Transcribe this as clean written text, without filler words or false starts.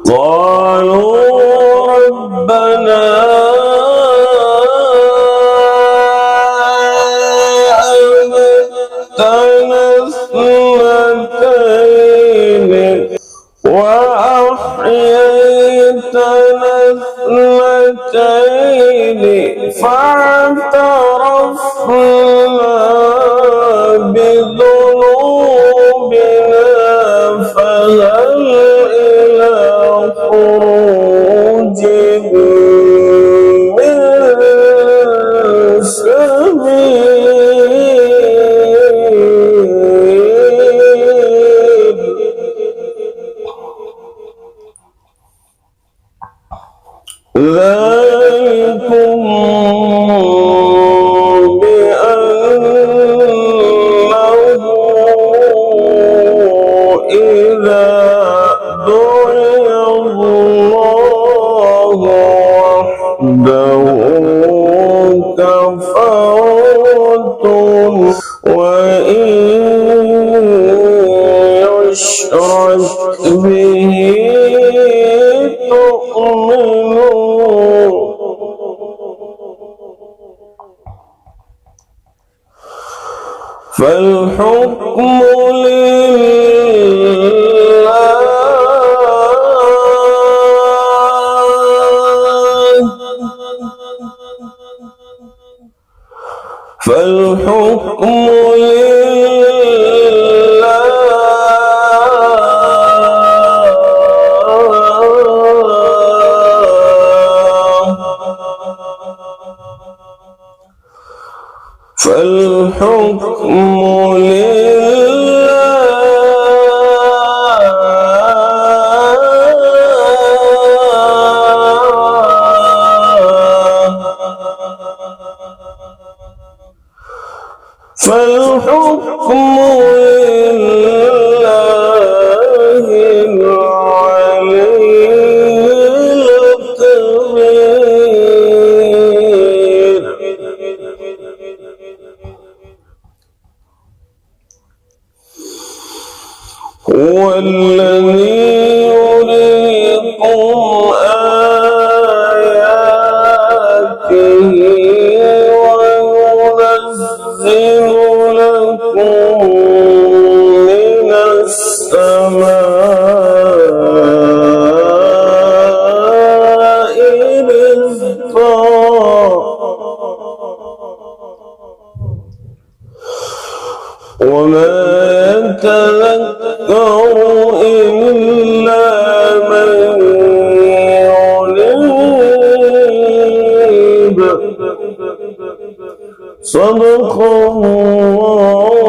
قالوا ربنا أمتنا اثنتين وأحييتنا اثنتين فاعترفنا بذنوبنا فهل إلى خروج من سبيل ذلكم بأنه إذا دعي الله وحده كفرتم وإن يشرك به تؤمنوا فالحكم لله فالحكم لله العلي الكبير هو الذي يريكم آياته وينزل لكم من السماء رزقا وما يتذكر إلا من ينيب صدق الله